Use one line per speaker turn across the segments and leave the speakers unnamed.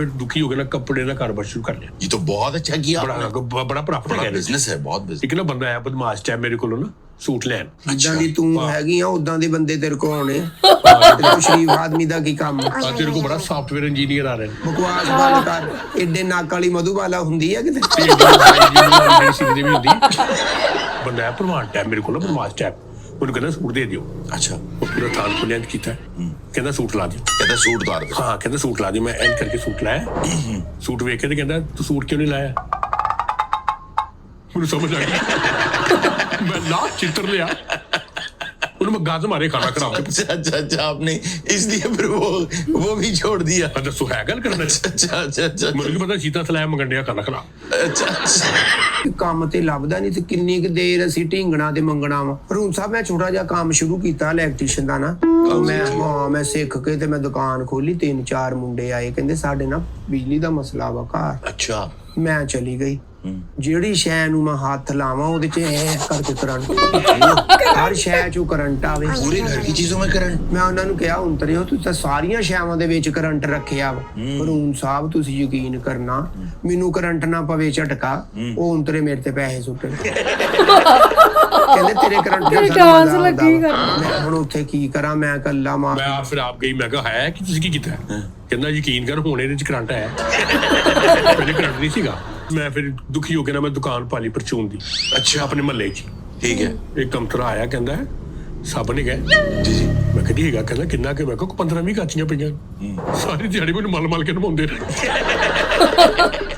फिर दुखी हो गया ना, कपड़े का कारोबार शुरू कर लिया।
ये तो बहुत अच्छा किया आपने।
बड़ा प्रॉफिट है,
बिजनेस है, बहुत बिजनेस।
एक ना बंदा आया बदमाश टाइप मेरे को ना सूट लैन।
ਜਿੱਦਾਂ ਦੀ ਤੂੰ ਹੈਗੀ ਆ ਉਦਾਂ ਦੇ ਬੰਦੇ ਤੇਰੇ ਕੋ ਆਉਣੇ। ਤੇਰੇ ਸ਼ਰੀਫ ਆਦਮੀ ਦਾ ਕੀ ਕੰਮ?
तेरे को बड़ा सॉफ्टवेयर इंजीनियर आ रहे हैं।
ਬਕਵਾਸ ਬੰਦ ਕਰ। ਏਡੇ ਨੱਕ ਵਾਲੀ ਮਧੂਬਾਲਾ ਹੁੰਦੀ ਆ ਕਿਤੇ?
बंदा है भरवान टाइप मेरे को ना, बदमाश टाइप। ਉਹਨੂੰ ਕਹਿੰਦਾ ਸੂਟ ਦੇ ਦਿਓ।
अच्छा
ਉਹ ਪੂਰਾ ਥਾਨ ਖੋਲਿਆ ਕੀਤਾ, ਕਹਿੰਦਾ ਸੂਟ ਲਾ ਦਿਓ।
कहता सूट उतार दो।
ਹਾਂ ਕਹਿੰਦਾ ਸੂਟ ਲਾ ਦਿਓ। ਮੈਂ ਐਂ ਕਰਕੇ ਸੂਟ ਲਾਇਆ। ਸੂਟ ਵੇਖ ਕੇ ਤੇ ਕਹਿੰਦਾ ਤੂੰ ਸੂਟ ਕਿਉਂ ਨਹੀਂ ਲਾਇਆ? ਮੈਨੂੰ ਸਮਝ ਆ ਗਈ। ਮੈਂ ਲਾ ਚਿੱਤਰ ਲਿਆ, ਉਹਨੂੰ ਮੈਂ ਗੱਜ ਮਾਰੇ ਖਾਣਾ ਖਰਾਬ।
अच्छा अच्छा अच्छा, आपने इसलिए फिर वो भी छोड़ दिया।
ਦੱਸੋ ਹੈ ਗੱਲ ਕਰਨਾ?
अच्छा अच्छा अच्छा
ਮੈਨੂੰ ਕੀ ਪਤਾ ਸੀਤਾ ਸਲਾਇਆ ਮੰਗੰਡਿਆ ਖਾਣਾ ਖਰਾਬ।
अच्छा अच्छा।
ਕੰਮ ਤੇ ਲੱਭਦਾ ਨਹੀਂ ਤੇ ਕਿੰਨੀ ਕੁ ਦੇਰ ਅਸੀਂ ਢੀਂਗਣਾ ਤੇ ਮੰਗਣਾ ਵਾ। ਹਰੂਨ ਸਾਹਿਬ ਮੈਂ ਛੋਟਾ ਜਿਹਾ ਕੰਮ ਸ਼ੁਰੂ ਕੀਤਾ ਇਲੈਕਟ੍ਰੀਸ਼ੀਅਨ ਦਾ ਨਾ। ਮੈਂ ਸਿੱਖ ਕੇ ਤੇ ਮੈਂ ਦੁਕਾਨ ਖੋਲੀ। 3-4 ਮੁੰਡੇ ਆਏ, ਕਹਿੰਦੇ ਸਾਡੇ ਨਾ ਬਿਜਲੀ ਦਾ ਮਸਲਾ ਵਾ ਘਰ।
अच्छा
ਮੈਂ ਚਲੀ ਗਈ। ਜਿਹੜੀ ਸ਼ੈ ਨੂੰ ਮੈਂ ਹੱਥ ਲਾਵਾਂ ਉਹਦੇ ਚ ਐ ਕਰਕੇ ਕਰੰਟ, ਹਰ ਸ਼ੈ ਚੋਂ ਕਰੰਟ ਆਵੇ।
पूरे घर की चीजों में करंट।
ਮੈਂ ਉਹਨਾਂ ਨੂੰ ਕਿਹਾ ਉਂਤਰਿਓ ਤੁਸੀਂ ਤਾਂ ਸਾਰੀਆਂ ਸ਼ੈਵਾਂ ਦੇ ਵਿੱਚ ਕਰੰਟ ਰੱਖਿਆ ਵਾ। ਹਰੂਨ ਸਾਹਿਬ ਤੁਸੀਂ ਯਕੀਨ ਕਰਨਾ, ਮੈਨੂੰ ਕਰੰਟ ਨਾ ਪਵੇ ਝਟਕਾ, ਉਹ ਉਂਤਰੇ ਮੇਰੇ ਤੇ ਪੈਸੇ ਸੁੱਟਣ। ਕਹਿੰਦੇ ਤੇਰੇ ਕਰੰਟ ਦਾ
ਡਾਂਸ ਲੱਗੀ ਕਰਨਾ।
ਮੈਂ ਹੁਣ ਉੱਥੇ ਕੀ ਕਰਾਂ? ਮੈਂ ਕੱਲਾ ਮਾਂ
ਮੈਂ ਫਿਰ ਆਪ ਗਈ। ਮੈਂ ਕਿਹਾ ਹੈ ਕਿ ਤੁਸੀਂ ਕੀ ਕੀਤਾ? ਕਹਿੰਦਾ ਯਕੀਨ ਕਰ ਹੁਣ ਇਹਦੇ ਚ ਕਰੰਟ ਹੈ। ਪਹਿਲੇ ਕਰੰਟ ਨਹੀਂ ਸੀਗਾ। ਮੈਂ ਫਿਰ ਦੁਖੀ ਹੋ ਕੇ ਨਾ ਮੈਂ ਦੁਕਾਨ ਪਾਲੀ ਪਰਚੂਨ ਦੀ।
अच्छा
ਆਪਣੇ ਮਹੱਲੇ 'ਚ
ठीक है।
ਇੱਕ ਕਮਤਰਾ ਆਇਆ, ਕਹਿੰਦਾ ਸਭ ਨੇ ਗਏ।
जी जी।
ਮੈਂ ਕਿਹਾ ਹੈਗਾ। ਕਹਿੰਦਾ ਕਿੰਨਾ ਕਿ? ਮੈਂ ਕਿਹਾ 15-20 ਕਾਚੀਆਂ ਪਈਆਂ। ਸਾਰੀ ਦਿਹਾੜੀ ਮੈਨੂੰ ਮਲ ਕੇ ਨਵਾਉਂਦੇ ਰਹੇ।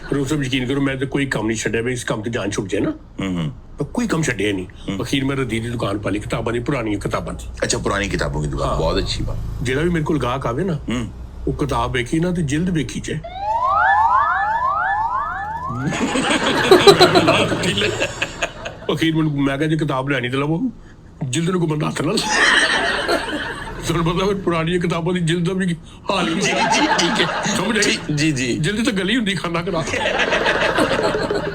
ਫਿਰ ਉਸ ਨੂੰ ਯਕੀਨ ਕਰੋ ਮੈਂ ਤੇ ਕੋਈ ਕੰਮ ਨਹੀਂ ਛੱਡਿਆ ਵੀ ਇਸ ਕੰਮ ਤੇ ਜਾਨ ਛੁੱਟ ਜਾਏ ਨਾ। ਮੈਂ ਕੋਈ ਕੰਮ ਛੱਡਿਆ ਨਹੀਂ। ਅਖੀਰ ਮੈਂ ਰਦੀ ਦੀ ਦੁਕਾਨ ਪਾਲੀ, ਕਿਤਾਬਾਂ ਦੀ, ਪੁਰਾਣੀਆਂ ਕਿਤਾਬਾਂ ਦੀ।
अच्छा पुरानी किताबों की दुकान, बहुत अच्छी बात।
ਜਿਹੜਾ ਵੀ ਮੇਰੇ ਕੋਲ ਗਾਹਕ ਆਵੇ ਨਾ, ਉਹ ਕਿਤਾਬ ਵੇਖੀ ਨਾ ਤੇ ਜਿਲਦ ਵੇਖੀ ਜੇ। ਅਖੀਰ ਮੈਨੂੰ ਮੈਂ ਕਿਹਾ ਜੇ ਕਿਤਾਬ ਲੈਣੀ ਤੇ ਲਵੋ, ਜਿਲਦ ਨੂੰ ਕੋਈ ਬੰਦਾ ਹੱਥ ਨਾਲ। ਤੁਹਾਨੂੰ ਪਤਾ ਫਿਰ ਪੁਰਾਣੀਆਂ ਕਿਤਾਬਾਂ ਦੀ ਜਿਲਦ ਦਾ ਵੀ ਹਾਲ ਹੀ ਨਹੀਂ।
ठीक है।
ਸਮਝ ਆਈ?
जी जी।
ਜਿਲਦ ਤਾਂ ਗਲੀ ਹੁੰਦੀ ਖਾਨਾ ਖਰਾਬ।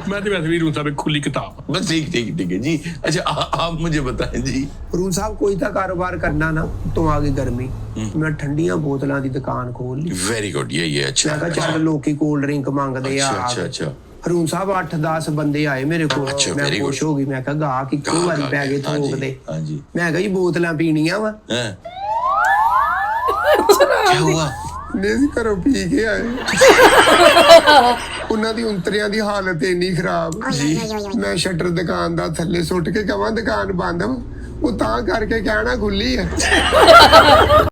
ਮੈਂ ਤੇ ਵੈਸੇ ਵੀ ਰੂੰ ਸਾਹਿਬ ਖੁੱਲੀ ਕਿਤਾਬ।
बस ठीक ठीक ठीक है जी। अच्छा आप मुझे बताएं जी।
ਹਰੂਨ ਸਾਹਿਬ ਕੋਈ ਤਾਂ ਕਾਰੋਬਾਰ ਕਰਨਾ ਨਾ। ਤੋਂ ਆ ਗਈ ਗਰਮੀ, ਮੈਂ ਠੰਡੀਆਂ ਬੋਤਲਾਂ ਦੀ ਦੁਕਾਨ ਖੋਲ ਲਈ।
वेरी गुड, ये अच्छा।
ਮੈਂ ਕਿਹਾ ਚੱਲ ਲੋਕੀ ਕੋਲਡ ਡਰਿੰਕ ਮੰਗਦੇ ਆ।
अच्छा अच्छा अच्छा।
ਹਰੂਨ ਸਾਹਿਬ 8-10 ਬੰਦੇ ਆਏ ਮੇਰੇ ਕੋਲ।
ਅੱਛਾ,
ਮੈਂ
very
ਖੁਸ਼
good।
ਹੋ ਗਈ। ਮੈਂ ਕਿਹਾ ਗਾਹਕ ਇੱਕੋ ਵਾਰੀ ਪੈ ਗਏ ਥੋਕ ਦੇ।
हाँ जी।
ਮੈਂ ਕਿਹਾ ਜੀ ਬੋਤਲਾਂ ਪੀਣੀਆਂ ਵਾ।
हैं? क्या हुआ?
ਨੇ ਸੀ ਘਰੋਂ ਪੀ ਕੇ ਆਏ। ਉਹਨਾਂ ਦੀ ਉਂਤਰਿਆਂ ਦੀ ਹਾਲਤ ਇੰਨੀ ਖਰਾਬ ਜੀ। ਮੈਂ ਸ਼ਟਰ ਦੁਕਾਨ ਦਾ ਥੱਲੇ ਸੁੱਟ ਕੇ ਕਹਾਂ ਦੁਕਾਨ ਬੰਦ ਵਾ, ਉਹ ਤਾਂ ਕਰਕੇ ਕਹਿਣਾ ਖੁੱਲੀ ਆ।